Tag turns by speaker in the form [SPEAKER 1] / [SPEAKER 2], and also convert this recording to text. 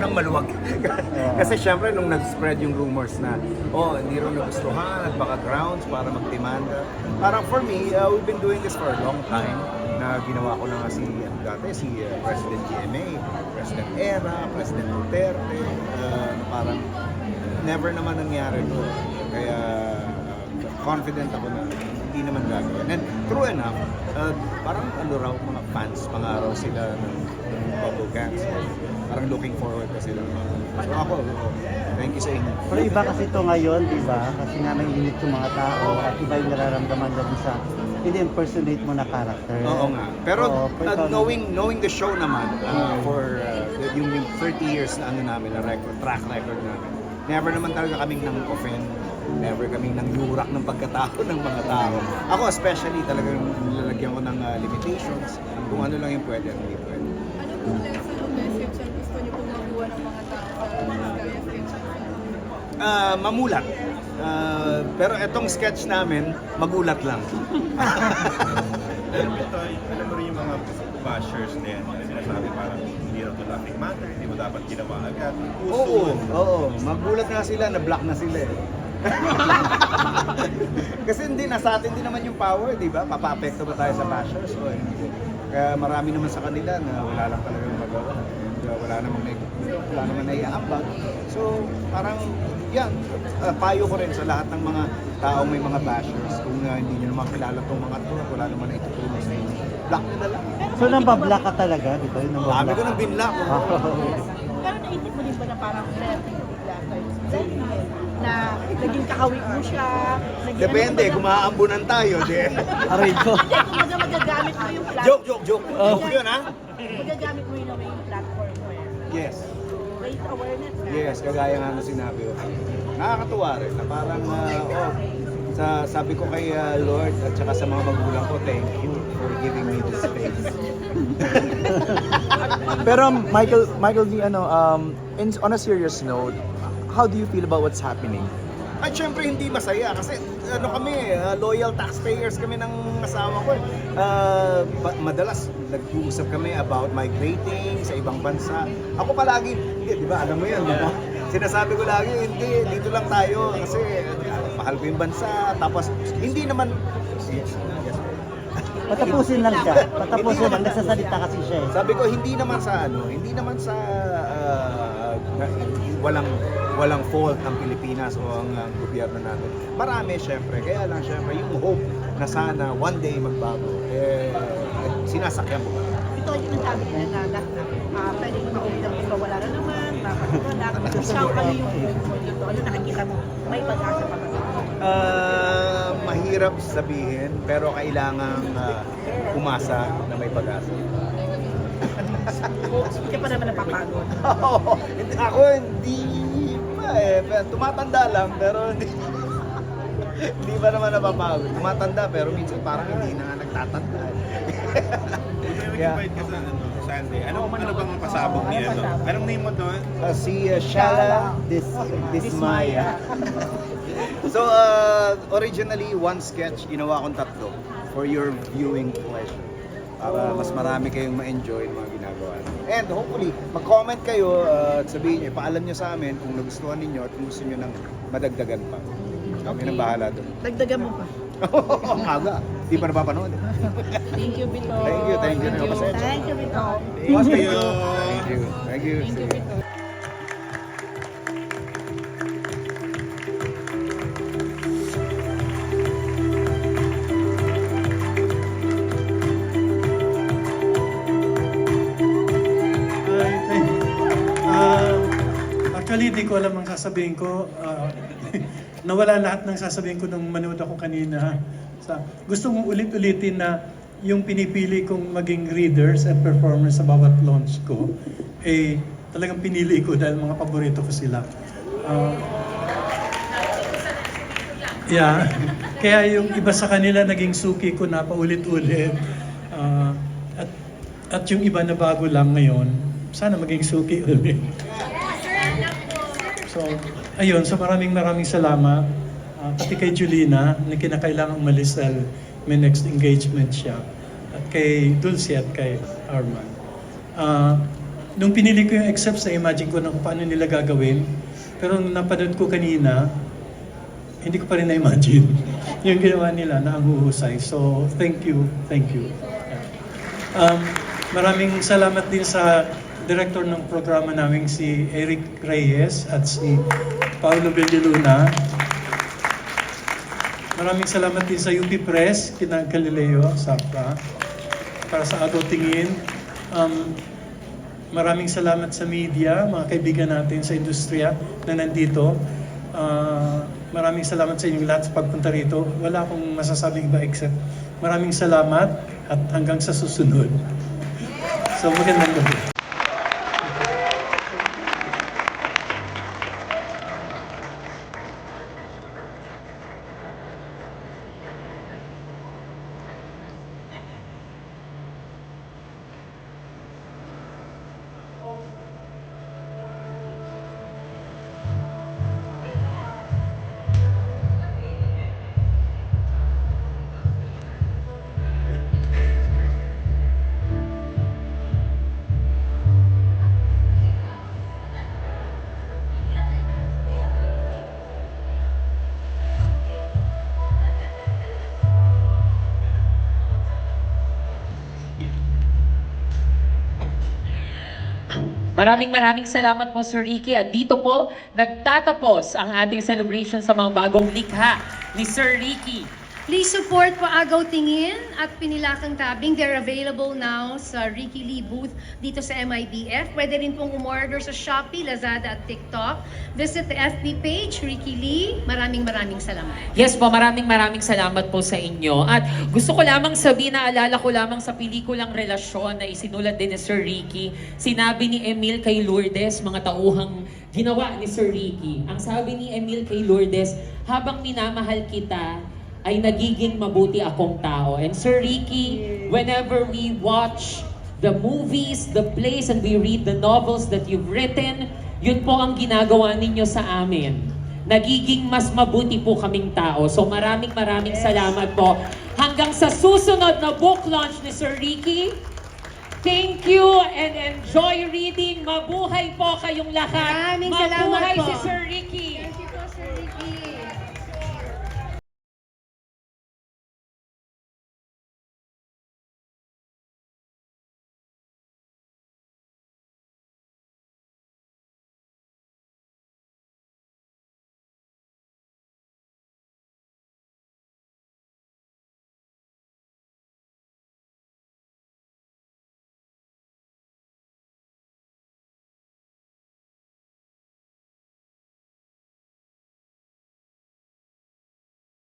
[SPEAKER 1] Nang maluwag. Kasi syempre nung nag-spread yung rumors na hindi rin nagustuhan at baka grounds para magdemanda. Parang for me, we've been doing this for a long time na ginawa ko na nga si President GMA, President Era, President Duterte, parang never naman nangyari to. Kaya confident ako na hindi naman gagawin. And true enough, parang mga fans, pangaraw sila ng bubble gangs. Parang looking forward pa sila. So ako, thank you sa inyo.
[SPEAKER 2] Pero iba kasi ito ngayon, di ba? Kasi nga naiinit yung mga tao at iba yung nararamdaman doon sa ini-impersonate mo na character.
[SPEAKER 1] Oo nga. Pero knowing the show naman, for yung 30 years na namin, na track record namin, never naman talaga kaming nang-offend. Never kaming nang-yurak ng pagkatao ng mga tao. Ako especially talagang nilalagyan ko ng limitations. Kung ano lang yung pwede at hindi pwede.
[SPEAKER 3] Ano po lesson o message ang gusto niyo pong makuha ng mga tao sa Gaya sketch?
[SPEAKER 1] Mamulat. Pero etong sketch namin, magulat lang.
[SPEAKER 4] Alam mo rin yung mga bashers din, sinasabi parang hindi raw ito laughing matter, hindi mo dapat ginawa agad.
[SPEAKER 1] Oo. Magulat nga sila, na-block na sila eh. Kasi hindi, nasa atin din naman yung power, di ba? Papapekto ba tayo sa bashers? O hindi. Kaya marami naman sa kanila na wala lang talagang magawa. Wala namang naiaambag. So, parang yan, payo ko rin sa lahat ng mga tao may mga bashers. Kung hindi nyo naman kilala itong mga to, wala naman na itutulong sa inyo. Block nyo na lang.
[SPEAKER 2] So nambablock ka talaga, di ba? Yung nambablock
[SPEAKER 1] Dami ko nang binlock.
[SPEAKER 5] Pero naisip mo din ba na parang flirting bigla sa'yo? Na naging kakawig mo siya?
[SPEAKER 1] Depende, kung maaambunan tayo.
[SPEAKER 2] Aray ko.
[SPEAKER 5] Hindi, kung magagamit mo yung platform.
[SPEAKER 1] Joke. Joke yun, ha?
[SPEAKER 5] Magagamit mo yung platform mo eh.
[SPEAKER 1] Yes.
[SPEAKER 5] Raise awareness na.
[SPEAKER 1] Yes, kagaya nga na sinabi ko. Nakakatuwa rin na parang, sabi ko kay Lord at saka sa mga magulang ko, thank you for giving me this space.
[SPEAKER 6] Pero Michael V, on a serious note, how do you feel about what's happening?
[SPEAKER 1] At syempre hindi masaya kasi kami, loyal taxpayers kami ng asawa ko. Madalas nag-uusap kami about migrating sa ibang bansa. Ako palagi, di ba, alam mo yan, di ba? Sinasabi ko lagi, hindi, dito lang tayo kasi mahal ko yung bansa. Tapos, hindi naman,
[SPEAKER 2] Patapusin lang siya. Patapusin lang. Nagsasalita kasi siya eh.
[SPEAKER 1] sabi ko, hindi naman sa walang fault ang Pilipinas o ang gobyerno natin. Marami syempre, kaya lang syempre yung hope na sana one day magbago, sinasakyan ko.
[SPEAKER 5] Ito yung nasabi nila na pwede mo makawid ang iba, wala na naman, wala. Ikaw kami yung dito. Ano nakikita mo? May pag-asa pa ba?
[SPEAKER 1] Mahirap sabihin, pero kailangan umasa na may pag-asa.
[SPEAKER 5] Hindi ka pa naman napapagod.
[SPEAKER 1] Ako hindi pa eh. Tumatanda lang, pero hindi ba naman napapagod. Tumatanda, pero minsan parang hindi na nga nagtatanda.
[SPEAKER 4] Kaya nag-invite ka sa Sunday. Ano bang pasabog niya? Anong name mo doon?
[SPEAKER 1] Si Shala Dismaya. So, originally, one sketch, ginawa kong 3 for your viewing pleasure. Para mas marami kayong ma-enjoy ng mga ginagawa. And hopefully, mag-comment kayo at sabihin nyo, paalam nyo sa amin kung nagustuhan ninyo at kung gusto nyo ng madagdagan pa. Kami nang bahala doon.
[SPEAKER 5] Dagdagan mo pa.
[SPEAKER 1] Ang aga. Di pa napapanood.
[SPEAKER 5] Thank you, Bito.
[SPEAKER 1] Thank you.
[SPEAKER 5] Thank you, Bito.
[SPEAKER 1] Thank you.
[SPEAKER 5] Thank you, Bito.
[SPEAKER 7] Actually, di ko alam ang sasabihin ko. Nawala lahat ng sasabihin ko nung manood ako kanina. Gusto mong ulit-ulitin na yung pinipili kong maging readers at performers sa bawat launch ko, talagang pinili ko dahil mga paborito ko sila. Kaya yung iba sa kanila naging suki ko na paulit-ulit. At yung iba na bago lang ngayon, sana maging suki ulit. So, ayun, so maraming salamat. Pati kay Julina, na kinakailangan umalis dahil may next engagement siya. At kay Dulce at kay Arman. nung pinili ko yung excerpts, na-imagine ko na kung paano nila gagawin. Pero nung napanood ko kanina, hindi ko pa rin na-imagine yung ginawa nila na ang huhusay. So, thank you. Maraming salamat din sa director ng programa namin, si Eric Reyes at si Paolo Bellaluna. Maraming salamat din sa UP Press, kina Galileo Sapra, para sa Agaw Tingin. Maraming salamat sa media, mga kaibigan natin sa industriya na nandito. Maraming salamat sa inyong lahat sa pagpunta rito. Wala akong masasabing iba except maraming salamat at hanggang sa susunod. So magandang gabi.
[SPEAKER 8] Maraming salamat po, Sir Ricky. At dito po, nagtatapos ang ating celebration sa mga bagong likha ni Sir Ricky.
[SPEAKER 9] Please support po Agaw Tingin at Pinilakang Tabing. They're available now sa Ricky Lee booth dito sa MIBF. Pwede rin pong umorder sa Shopee, Lazada at TikTok. Visit the FB page, Ricky Lee. Maraming salamat.
[SPEAKER 8] Yes po, maraming salamat po sa inyo. At gusto ko lamang sabihin, naalala ko lamang sa pelikulang Relasyon na isinulat din ni Sir Ricky, sinabi ni Emil kay Lourdes, mga tauhang ginawa ni Sir Ricky. Ang sabi ni Emil kay Lourdes, habang minamahal kita, ay nagiging mabuti akong tao. And Sir Ricky, whenever we watch the movies, the plays, and we read the novels that you've written, yun po ang ginagawa ninyo sa amin. Nagiging mas mabuti po kaming tao. So maraming salamat po. Hanggang sa susunod na book launch ni Sir Ricky, thank you and enjoy reading. Mabuhay po kayong lahat.
[SPEAKER 9] Maraming salamat
[SPEAKER 8] Mabuhay
[SPEAKER 9] po.
[SPEAKER 8] si Sir Ricky.
[SPEAKER 9] Thank you po, Sir Ricky.